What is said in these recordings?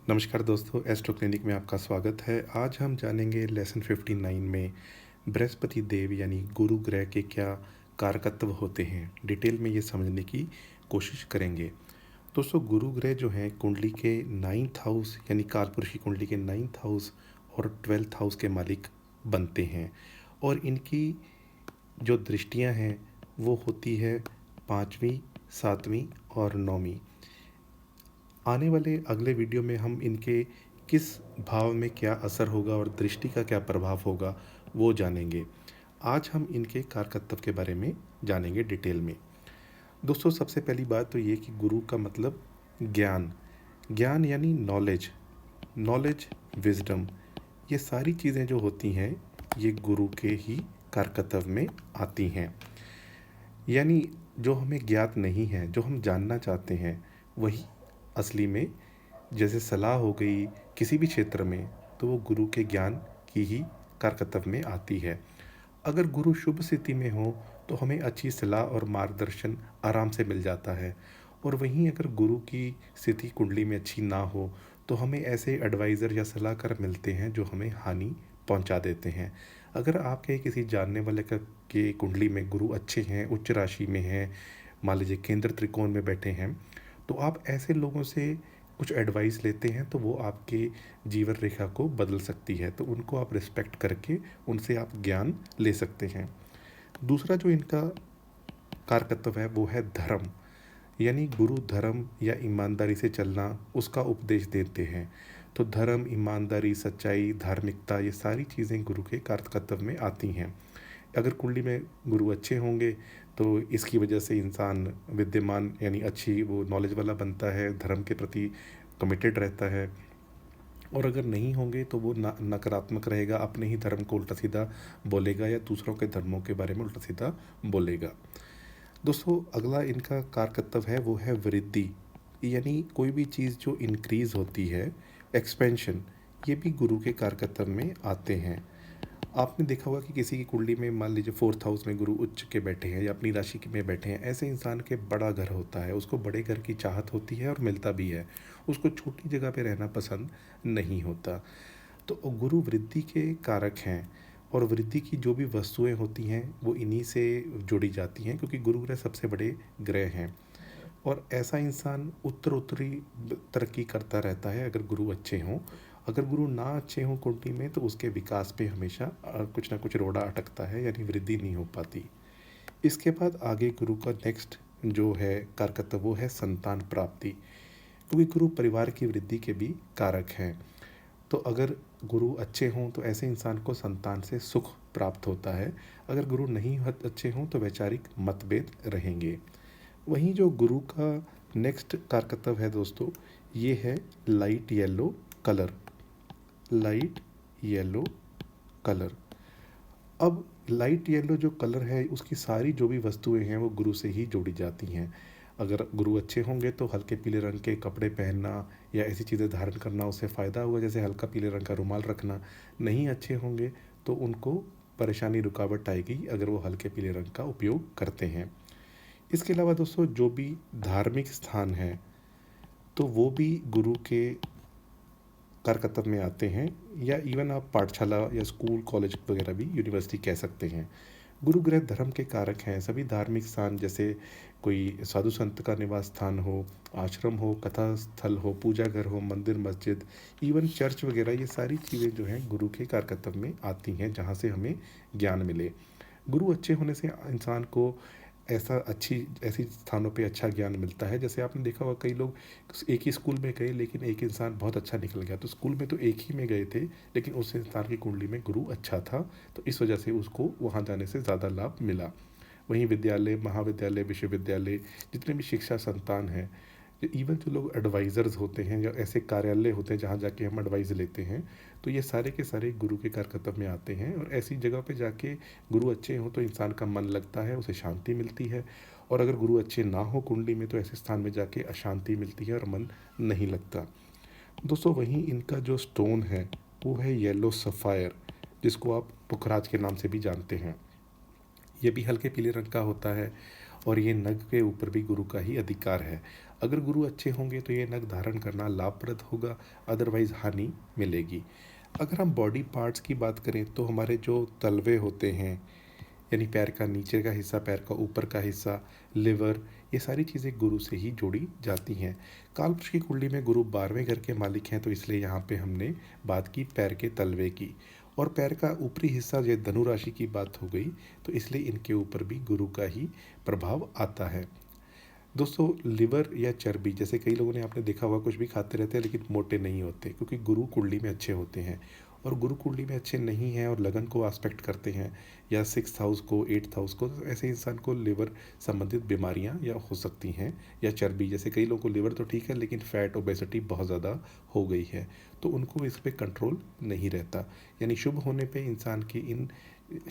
नमस्कार दोस्तों, astro clinic में आपका स्वागत है। आज हम जानेंगे लेसन 59 में बृहस्पति देव यानी गुरु ग्रह के क्या कारकत्व होते हैं। डिटेल में ये समझने की कोशिश करेंगे। दोस्तों, गुरु ग्रह जो हैं कुंडली के 9th हाउस यानी कालपुरुषी कुंडली के 9th हाउस और 12th हाउस के मालिक बनते हैं और इनकी जो दृष्टियां हैं वो होती है 5वीं, 7वीं और 9वीं। आने वाले अगले वीडियो में हम इनके किस भाव में क्या असर होगा और दृष्टि का क्या प्रभाव होगा वो जानेंगे। आज हम इनके कारकत्व के बारे में जानेंगे डिटेल में। दोस्तों, सबसे पहली बात तो ये कि गुरु का मतलब ज्ञान। ज्ञान यानी नॉलेज, विजडम। ये सारी चीज़ें जो होती हैं ये गुरु के ही कारकत्व में आती हैं। यानी जो हमें ज्ञात नहीं है, जो हम जानना चाहते हैं, वही असली में जैसे सलाह हो गई किसी भी क्षेत्र में, तो वो गुरु के ज्ञान की ही कारकत्व में आती है। अगर गुरु शुभ स्थिति में हो तो हमें अच्छी सलाह और मार्गदर्शन आराम से मिल जाता है, और वहीं अगर गुरु की स्थिति कुंडली में अच्छी ना हो तो हमें ऐसे एडवाइज़र या सलाहकार मिलते हैं जो हमें हानि पहुंचा देते हैं। अगर आपके किसी जानने वाले का के कुंडली में गुरु अच्छे हैं, उच्च राशि में हैं, मान लीजिए केंद्र त्रिकोण में बैठे हैं, तो आप ऐसे लोगों से कुछ एडवाइस लेते हैं तो वो आपके जीवन रेखा को बदल सकती है। तो उनको आप रिस्पेक्ट करके उनसे आप ज्ञान ले सकते हैं। दूसरा जो इनका कारकत्व है वो है धर्म, यानी गुरु धर्म या ईमानदारी से चलना उसका उपदेश देते हैं। तो धर्म, ईमानदारी, सच्चाई, धार्मिकता, ये सारी चीज़ें गुरु के कारकत्व में आती हैं। अगर कुंडली में गुरु अच्छे होंगे तो इसकी वजह से इंसान विद्यमान यानी अच्छी वो नॉलेज वाला बनता है, धर्म के प्रति कमिटेड रहता है। और अगर नहीं होंगे तो वो नकारात्मक रहेगा, अपने ही धर्म को उल्टा सीधा बोलेगा या दूसरों के धर्मों के बारे में उल्टा सीधा बोलेगा। दोस्तों, अगला इनका कारकत्व है वो है वृद्धि, यानी कोई भी चीज़ जो इंक्रीज होती है, एक्सपेंशन, ये भी गुरु के कारकत्व में आते हैं। आपने देखा होगा कि किसी की कुंडली में मान लीजिए 4th हाउस में गुरु उच्च के बैठे हैं या अपनी राशि में बैठे हैं, ऐसे इंसान के बड़ा घर होता है, उसको बड़े घर की चाहत होती है और मिलता भी है, उसको छोटी जगह पे रहना पसंद नहीं होता। तो गुरु वृद्धि के कारक हैं और वृद्धि की जो भी वस्तुएं होती हैं वो इन्हीं से जुड़ी जाती हैं, क्योंकि गुरु ग्रह सबसे बड़े ग्रह हैं। और ऐसा इंसान उत्तरोत्तरी तरक्की करता रहता है अगर गुरु अच्छे हों। अगर गुरु ना अच्छे हों कुंडली में तो उसके विकास पे हमेशा कुछ ना कुछ रोड़ा अटकता है, यानी वृद्धि नहीं हो पाती। इसके बाद आगे गुरु का नेक्स्ट जो है कारकत्व वो है संतान प्राप्ति, क्योंकि गुरु परिवार की वृद्धि के भी कारक हैं। तो अगर गुरु अच्छे हों तो ऐसे इंसान को संतान से सुख प्राप्त होता है। अगर गुरु नहीं अच्छे हों तो वैचारिक मतभेद रहेंगे। वहीं जो गुरु का नेक्स्ट कारकत्व है दोस्तों, ये है light yellow colour. Light yellow colour. अब लाइट येलो जो कलर है उसकी सारी जो भी वस्तुएं हैं वो गुरु से ही जोड़ी जाती हैं। अगर गुरु अच्छे होंगे तो हल्के पीले रंग के कपड़े पहनना या ऐसी चीज़ें धारण करना उससे फ़ायदा होगा, जैसे हल्का पीले रंग का रुमाल रखना। नहीं अच्छे होंगे तो उनको परेशानी, रुकावट आएगी अगर वो हल्के पीले रंग का उपयोग करते हैं। इसके अलावा दोस्तों, जो भी धार्मिक स्थान हैं तो वो भी गुरु के कारकत्व में आते हैं, या इवन आप पाठशाला या स्कूल, कॉलेज वगैरह भी, यूनिवर्सिटी कह सकते हैं। गुरु ग्रह धर्म के कारक हैं। सभी धार्मिक स्थान जैसे कोई साधु संत का निवास स्थान हो, आश्रम हो, कथा स्थल हो, पूजा घर हो, मंदिर, मस्जिद, इवन चर्च वगैरह, ये सारी चीज़ें जो हैं गुरु के कारकत्व में आती हैं, जहाँ से हमें ज्ञान मिले। गुरु अच्छे होने से इंसान को ऐसी स्थानों पे अच्छा ज्ञान मिलता है। जैसे आपने देखा होगा कई लोग एक ही स्कूल में गए लेकिन एक इंसान बहुत अच्छा निकल गया, तो स्कूल में तो एक ही में गए थे लेकिन उस इंसान की कुंडली में गुरु अच्छा था, तो इस वजह से उसको वहाँ जाने से ज़्यादा लाभ मिला। वहीं विद्यालय, महाविद्यालय, विश्वविद्यालय, जितने भी शिक्षा संस्थान हैं, इवन जो लोग एडवाइज़र्स होते हैं या ऐसे कार्यालय होते हैं जहाँ जाके हम एडवाइस लेते हैं, तो ये सारे के सारे गुरु के कारकत्व में आते हैं। और ऐसी जगह पे जाके गुरु अच्छे हों तो इंसान का मन लगता है, उसे शांति मिलती है। और अगर गुरु अच्छे ना हो कुंडली में तो ऐसे स्थान में जाके अशांति मिलती है और मन नहीं लगता। दोस्तों, वहीं इनका जो स्टोन है वो है येलो सफ़ायर, जिसको आप पुखराज के नाम से भी जानते हैं। ये भी हल्के पीले रंग का होता है और ये नग के ऊपर भी गुरु का ही अधिकार है। अगर गुरु अच्छे होंगे तो ये नग धारण करना लाभप्रद होगा, अदरवाइज़ हानि मिलेगी। अगर हम बॉडी पार्ट्स की बात करें तो हमारे जो तलवे होते हैं, यानी पैर का नीचे का हिस्सा, पैर का ऊपर का हिस्सा, लिवर, ये सारी चीज़ें गुरु से ही जोड़ी जाती हैं। कालपुरुष की कुंडली में गुरु 12वें घर के मालिक हैं, तो इसलिए यहाँ पे हमने बात की पैर के तलवे की। और पैर का ऊपरी हिस्सा, ये धनु राशि की बात हो गई, तो इसलिए इनके ऊपर भी गुरु का ही प्रभाव आता है। दोस्तों, लिवर या चर्बी, जैसे कई लोगों ने आपने देखा होगा कुछ भी खाते रहते हैं लेकिन मोटे नहीं होते, क्योंकि गुरु कुंडली में अच्छे होते हैं। और गुरु कुंडली में अच्छे नहीं हैं और लगन को आस्पेक्ट करते हैं, या 6th हाउस को, 8th हाउस को, तो ऐसे इंसान को लिवर संबंधित बीमारियां या हो सकती हैं। या चर्बी, जैसे कई लोगों को लिवर तो ठीक है लेकिन फैट, ओबेसिटी बहुत ज़्यादा हो गई है, तो उनको इस पर कंट्रोल नहीं रहता। यानी शुभ होने पे इंसान के इन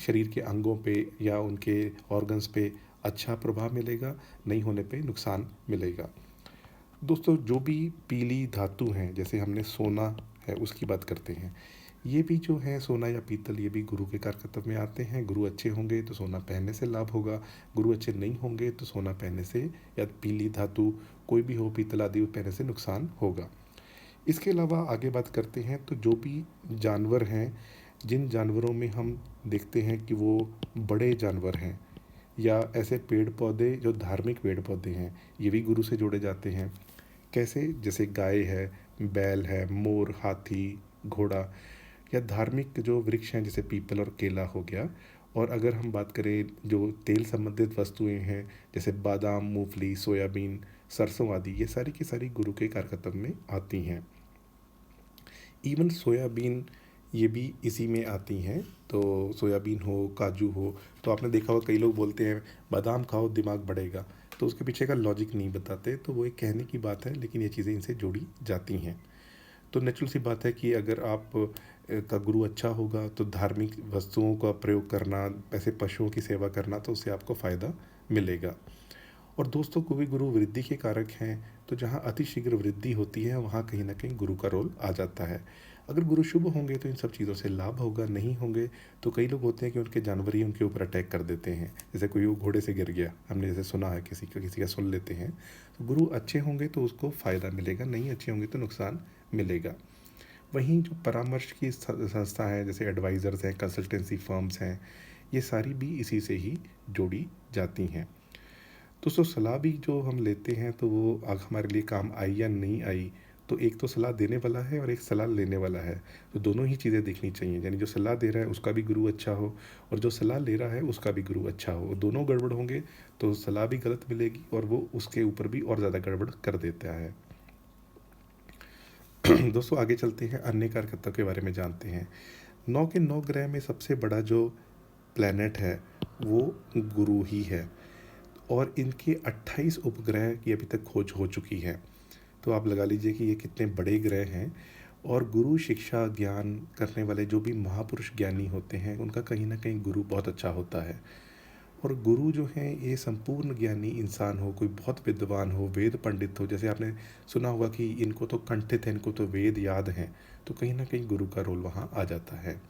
शरीर के अंगों पे या उनके ऑर्गन्स पे अच्छा प्रभाव मिलेगा, नहीं होने पे नुकसान मिलेगा। दोस्तों, जो भी पीली धातु हैं, जैसे हमने सोना है उसकी बात करते हैं, ये भी जो है सोना या पीतल, ये भी गुरु के कारकत्व में आते हैं। गुरु अच्छे होंगे तो सोना पहनने से लाभ होगा, गुरु अच्छे नहीं होंगे तो सोना पहनने से या पीली धातु कोई भी हो, पीतल आदि पहनने से नुकसान होगा। इसके अलावा आगे बात करते हैं तो जो भी जानवर हैं, जिन जानवरों में हम देखते हैं कि वो बड़े जानवर हैं, या ऐसे पेड़ पौधे जो धार्मिक पेड़ पौधे हैं, ये भी गुरु से जोड़े जाते हैं। कैसे? जैसे गाय है, बैल है, मोर, हाथी, घोड़ा, या धार्मिक जो वृक्ष हैं जैसे पीपल और केला हो गया। और अगर हम बात करें जो तेल संबंधित वस्तुएं हैं, जैसे बादाम, मूंगफली, सोयाबीन, सरसों आदि, ये सारी की सारी गुरु के कारकत्व में आती हैं। इवन सोयाबीन, ये भी इसी में आती हैं। तो सोयाबीन हो, काजू हो, तो आपने देखा होगा कई लोग बोलते हैं बादाम खाओ दिमाग बढ़ेगा, तो उसके पीछे का लॉजिक नहीं बताते, तो वो एक कहने की बात है, लेकिन ये चीज़ें इनसे जुड़ी जाती हैं। तो नेचुरल सी बात है कि अगर आप का गुरु अच्छा होगा तो धार्मिक वस्तुओं का प्रयोग करना, ऐसे पशुओं की सेवा करना, तो उससे आपको फ़ायदा मिलेगा। और दोस्तों, को भी गुरु वृद्धि के कारक हैं, तो जहाँ अतिशीघ्र वृद्धि होती है वहाँ कहीं ना कहीं गुरु का रोल आ जाता है। अगर गुरु शुभ होंगे तो इन सब चीज़ों से लाभ होगा, नहीं होंगे तो कई लोग होते हैं कि उनके जानवर ही उनके ऊपर अटैक कर देते हैं। जैसे कोई वो घोड़े से गिर गया, हमने जैसे सुना है, किसी का सुन लेते हैं। तो गुरु अच्छे होंगे तो उसको फ़ायदा मिलेगा, नहीं अच्छे होंगे तो नुकसान मिलेगा। वहीं जो परामर्श की संस्था है, जैसे एडवाइज़र्स हैं, कंसल्टेंसी फर्म्स हैं, ये सारी भी इसी से ही जोड़ी जाती हैं। दोस्तों, सलाह भी जो हम लेते हैं तो वो हमारे लिए काम आई या नहीं आई, तो एक तो सलाह देने वाला है और एक सलाह लेने वाला है, तो दोनों ही चीज़ें देखनी चाहिए। यानी जो सलाह दे रहा है उसका भी गुरु अच्छा हो, और जो सलाह ले रहा है उसका भी गुरु अच्छा हो। दोनों गड़बड़ होंगे तो सलाह भी गलत मिलेगी और वो उसके ऊपर भी और ज़्यादा गड़बड़ कर देता है। दोस्तों, आगे चलते हैं, अन्य कारकत्व के बारे में जानते हैं। 9 के 9 ग्रह में सबसे बड़ा जो प्लैनेट है वो गुरु ही है, और इनके 28 उपग्रह की अभी तक खोज हो चुकी है। तो आप लगा लीजिए कि ये कितने बड़े ग्रह हैं। और गुरु शिक्षा ज्ञान करने वाले जो भी महापुरुष ज्ञानी होते हैं, उनका कहीं ना कहीं गुरु बहुत अच्छा होता है। और गुरु जो हैं, ये संपूर्ण ज्ञानी इंसान हो, कोई बहुत विद्वान हो, वेद पंडित हो, जैसे आपने सुना होगा कि इनको तो कंठित है, इनको तो वेद याद हैं, तो कहीं ना कहीं गुरु का रोल वहाँ आ जाता है।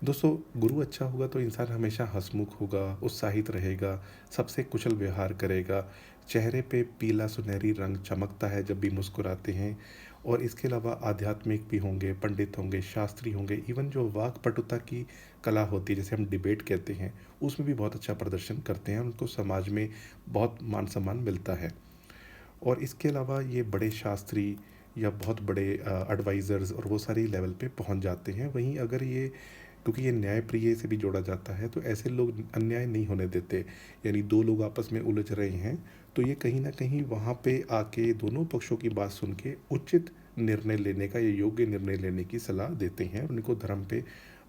दोस्तों, गुरु अच्छा होगा तो इंसान हमेशा हंसमुख होगा, उत्साहित रहेगा, सबसे कुशल व्यवहार करेगा, चेहरे पे पीला सुनहरी रंग चमकता है जब भी मुस्कुराते हैं। और इसके अलावा आध्यात्मिक भी होंगे, पंडित होंगे, शास्त्री होंगे, इवन जो वाक्पटुता की कला होती है, जैसे हम डिबेट कहते हैं, उसमें भी बहुत अच्छा प्रदर्शन करते हैं, उनको समाज में बहुत मान सम्मान मिलता है। और इसके अलावा ये बड़े शास्त्री या बहुत बड़े एडवाइज़र्स और वो सारी लेवल पे पहुंच जाते हैं। वहीं अगर ये, क्योंकि ये न्यायप्रिय से भी जोड़ा जाता है, तो ऐसे लोग अन्याय नहीं होने देते। यानी दो लोग आपस में उलझ रहे हैं तो ये कहीं ना कहीं वहाँ पे आके दोनों पक्षों की बात सुन के उचित निर्णय लेने का या योग्य निर्णय लेने की सलाह देते हैं, और उनको धर्म पे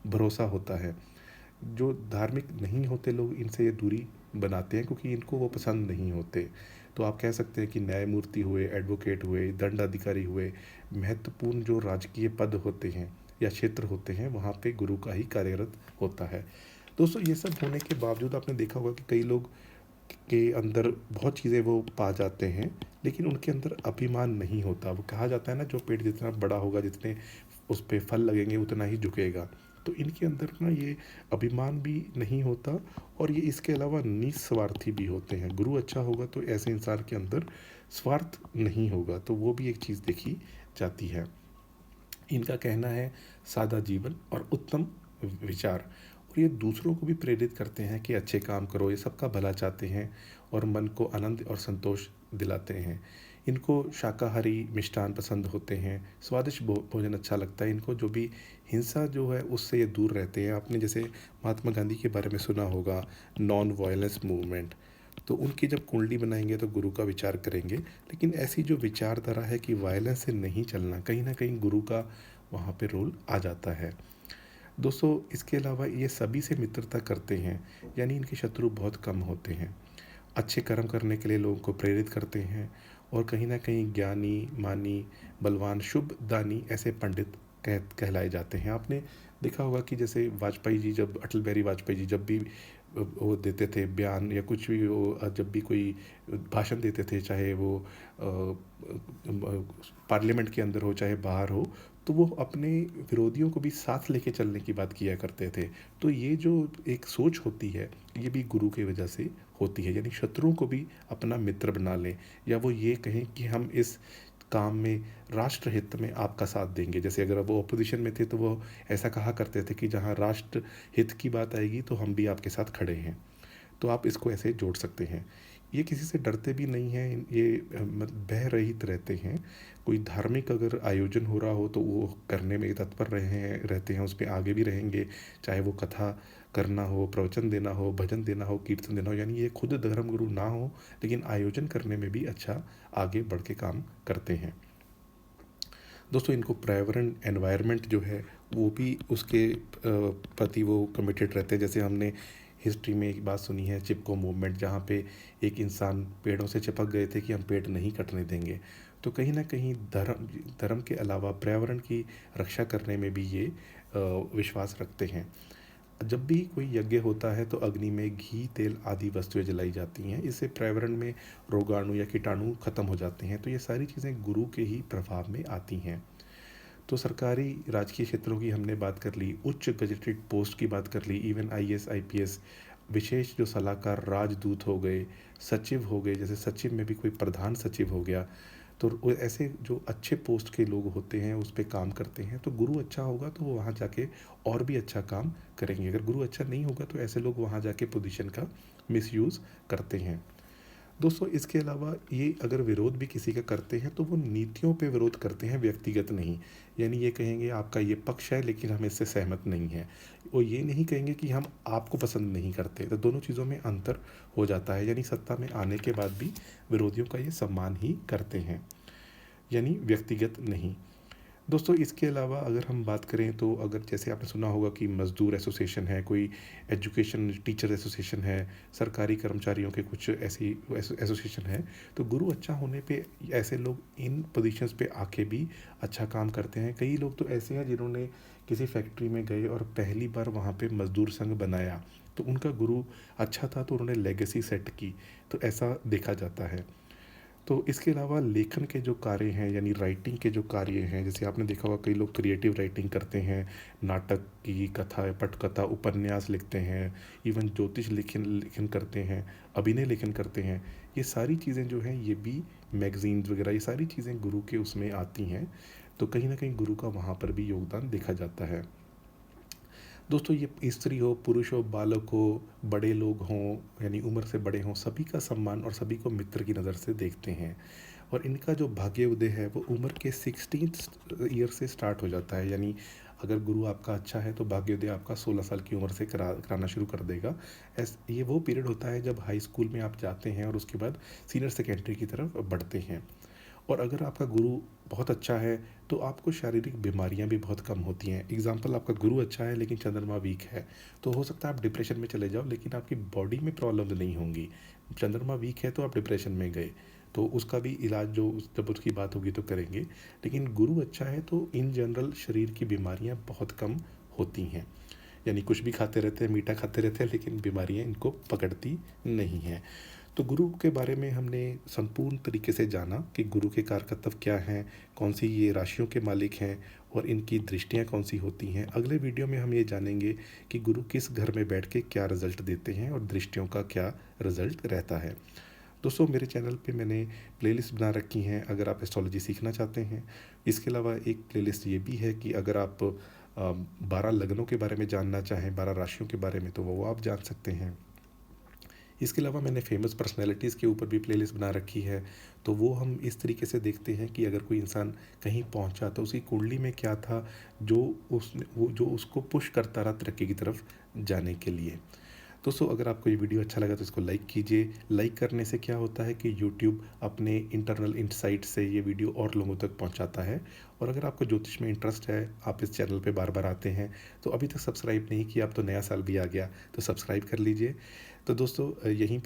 भरोसा होता है। जो धार्मिक नहीं होते लोग, इनसे ये दूरी बनाते हैं क्योंकि इनको वो पसंद नहीं होते। तो आप कह सकते हैं कि न्यायमूर्ति हुए, एडवोकेट हुए, दंड अधिकारी हुए, महत्वपूर्ण जो राजकीय पद होते हैं या क्षेत्र होते हैं, वहाँ पे गुरु का ही कार्यरत होता है। दोस्तों, ये सब होने के बावजूद आपने देखा होगा कि कई लोग के अंदर बहुत चीज़ें वो पा जाते हैं, लेकिन उनके अंदर अभिमान नहीं होता। वो कहा जाता है ना, जो पेड़ जितना बड़ा होगा, जितने उस पे फल लगेंगे उतना ही झुकेगा। तो इनके अंदर ना ये अभिमान भी नहीं होता और ये इसके अलावा निस्वार्थी भी होते हैं। गुरु अच्छा होगा तो ऐसे इंसान के अंदर स्वार्थ नहीं होगा, तो वो भी एक चीज़ देखी जाती है। इनका कहना है सादा जीवन और उत्तम विचार, और ये दूसरों को भी प्रेरित करते हैं कि अच्छे काम करो, ये सबका भला चाहते हैं और मन को आनंद और संतोष दिलाते हैं। इनको शाकाहारी मिष्ठान पसंद होते हैं, स्वादिष्ट भोजन अच्छा लगता है इनको, जो भी हिंसा जो है उससे ये दूर रहते हैं। आपने जैसे महात्मा गांधी के बारे में सुना होगा, नॉन वायलेंस मूवमेंट, तो उनकी जब कुंडली बनाएंगे तो गुरु का विचार करेंगे, लेकिन ऐसी जो विचारधारा है कि वायलेंस से नहीं चलना, कहीं ना कहीं गुरु का वहाँ पे रोल आ जाता है। दोस्तों इसके अलावा ये सभी से मित्रता करते हैं, यानी इनके शत्रु बहुत कम होते हैं। अच्छे कर्म करने के लिए लोगों को प्रेरित करते हैं और कहीं ना कहीं ज्ञानी, मानी, बलवान, शुभ दानी ऐसे पंडित कहलाए जाते हैं। आपने देखा होगा कि जैसे वाजपेयी जी, जब अटल बिहारी वाजपेयी जी जब भी वो देते थे बयान या कुछ भी, वो जब भी कोई भाषण देते थे, चाहे वो पार्लियामेंट के अंदर हो चाहे बाहर हो, तो वो अपने विरोधियों को भी साथ लेके चलने की बात किया करते थे। तो ये जो एक सोच होती है ये भी गुरु की वजह से होती है, यानी शत्रुओं को भी अपना मित्र बना लें, या वो ये कहें कि हम इस काम में राष्ट्र हित में आपका साथ देंगे। जैसे अगर वो अपोजिशन में थे तो वो ऐसा कहा करते थे कि जहाँ राष्ट्र हित की बात आएगी तो हम भी आपके साथ खड़े हैं। तो आप इसको ऐसे जोड़ सकते हैं। ये किसी से डरते भी नहीं हैं, ये भय रहित रहते हैं। कोई धार्मिक अगर आयोजन हो रहा हो तो वो करने में तत्पर रहते हैं, उसमें आगे भी रहेंगे, चाहे वो कथा करना हो, प्रवचन देना हो, भजन देना हो, कीर्तन देना हो, यानी ये खुद धर्मगुरु ना हो लेकिन आयोजन करने में भी अच्छा आगे बढ़ के काम करते हैं। दोस्तों इनको पर्यावरण एनवायरनमेंट जो है वो भी उसके प्रति वो कमिटेड रहते हैं। जैसे हमने हिस्ट्री में एक बात सुनी है, चिपको मूवमेंट, जहाँ पे एक इंसान पेड़ों से चिपक गए थे कि हम पेड़ नहीं कटने देंगे। तो कहीं ना कहीं धर्म धर्म के अलावा पर्यावरण की रक्षा करने में भी ये विश्वास रखते हैं। जब भी कोई यज्ञ होता है तो अग्नि में घी, तेल आदि वस्तुएं जलाई जाती हैं, इससे पर्यावरण में रोगाणु या कीटाणु खत्म हो जाते हैं। तो ये सारी चीज़ें गुरु के ही प्रभाव में आती हैं। तो सरकारी राजकीय क्षेत्रों की हमने बात कर ली, उच्च गजेटेड पोस्ट की बात कर ली, इवन आईएएस आईपीएस, विशेष जो सलाहकार राजदूत हो गए, सचिव हो गए, जैसे सचिव में भी कोई प्रधान सचिव हो गया, तो वो ऐसे जो अच्छे पोस्ट के लोग होते हैं उस पर काम करते हैं। तो गुरु अच्छा होगा तो वो वहाँ जाके और भी अच्छा काम करेंगे। अगर गुरु अच्छा नहीं होगा तो ऐसे लोग वहाँ जाके पोजीशन का मिसयूज़ करते हैं। दोस्तों इसके अलावा ये अगर विरोध भी किसी का करते हैं तो वो नीतियों पे विरोध करते हैं, व्यक्तिगत नहीं। यानी ये कहेंगे आपका ये पक्ष है लेकिन हम इससे सहमत नहीं हैं। वो ये नहीं कहेंगे कि हम आपको पसंद नहीं करते। तो दोनों चीज़ों में अंतर हो जाता है, यानी सत्ता में आने के बाद भी विरोधियों का ये सम्मान ही करते हैं, यानी व्यक्तिगत नहीं। दोस्तों इसके अलावा अगर हम बात करें तो अगर जैसे आपने सुना होगा कि मज़दूर एसोसिएशन है, कोई एजुकेशन टीचर एसोसिएशन है, सरकारी कर्मचारियों के कुछ ऐसी एसोसिएशन है, तो गुरु अच्छा होने पे ऐसे लोग इन पोजीशंस पे आके भी अच्छा काम करते हैं। कई लोग तो ऐसे हैं जिन्होंने किसी फैक्ट्री में गए और पहली बार वहाँ पे मज़दूर संघ बनाया, तो उनका गुरु अच्छा था तो उन्होंने लेगेसी सेट की, तो ऐसा देखा जाता है। तो इसके अलावा लेखन के जो कार्य हैं, यानी राइटिंग के जो कार्य हैं, जैसे आपने देखा होगा कई लोग क्रिएटिव राइटिंग करते हैं, नाटक की कथा, पटकथा, उपन्यास लिखते हैं, इवन ज्योतिष लेखन लेखन करते हैं, अभिनय लेखन करते हैं। ये सारी चीज़ें जो हैं ये भी मैगजीन्स वगैरह, ये सारी चीज़ें गुरु के उसमें आती हैं। तो कहीं ना कहीं गुरु का वहाँ पर भी योगदान देखा जाता है। दोस्तों ये स्त्री हो, पुरुष हो, बालक हो, बड़े लोग हों, यानी उम्र से बड़े हों, सभी का सम्मान और सभी को मित्र की नज़र से देखते हैं। और इनका जो भाग्य उदय है वो उम्र के 16th ईयर से स्टार्ट हो जाता है। यानी अगर गुरु आपका अच्छा है तो भाग्योदय आपका 16 साल की उम्र से कराना शुरू कर देगा। ये वो पीरियड होता है जब हाई स्कूल में आप जाते हैं और उसके बाद सीनियर सेकेंडरी की तरफ बढ़ते हैं। और अगर आपका गुरु बहुत अच्छा है तो आपको शारीरिक बीमारियां भी बहुत कम होती हैं। एग्जाम्पल, आपका गुरु अच्छा है लेकिन चंद्रमा वीक है, तो हो सकता है आप डिप्रेशन में चले जाओ लेकिन आपकी बॉडी में प्रॉब्लम्स नहीं होंगी। चंद्रमा वीक है तो आप डिप्रेशन में गए, तो उसका भी इलाज जो जब उसकी बात होगी तो करेंगे। लेकिन गुरु अच्छा है तो इन जनरल शरीर की बीमारियां बहुत कम होती हैं। यानी कुछ भी खाते रहते हैं, मीठा खाते रहते हैं, लेकिन बीमारियां इनको पकड़ती नहीं हैं। तो गुरु के बारे में हमने संपूर्ण तरीके से जाना कि गुरु के कारकत्व क्या हैं, कौन सी ये राशियों के मालिक हैं और इनकी दृष्टियाँ कौन सी होती हैं। अगले वीडियो में हम ये जानेंगे कि गुरु किस घर में बैठ के क्या रिज़ल्ट देते हैं और दृष्टियों का क्या रिज़ल्ट रहता है। दोस्तों, मेरे चैनल पे मैंने प्लेलिस्ट बना रखी हैं अगर आप एस्ट्रोलॉजी सीखना चाहते हैं। इसके अलावा एक प्लेलिस्ट ये भी है कि अगर आप 12 लग्नों के बारे में जानना चाहें, 12 राशियों के बारे में, तो वो आप जान सकते हैं। इसके अलावा मैंने फेमस पर्सनैलिटीज़ के ऊपर भी प्लेलिस्ट बना रखी है, तो वो हम इस तरीके से देखते हैं कि अगर कोई इंसान कहीं पहुंचा तो उसकी कुंडली में क्या था जो उसने वो जो उसको पुश करता रहा तरक्की की तरफ जाने के लिए। दोस्तों, अगर आपको ये वीडियो अच्छा लगा तो इसको लाइक कीजिए। लाइक करने से क्या होता है कि यूट्यूब अपने इंटरनल इंसाइट से ये वीडियो और लोगों तक पहुंचाता है। और अगर आपको ज्योतिष में इंटरेस्ट है, आप इस चैनल पे बार बार आते हैं, तो अभी तक सब्सक्राइब नहीं किया, अब तो नया साल भी आ गया, तो सब्सक्राइब कर लीजिए। तो दोस्तों, यहीं पे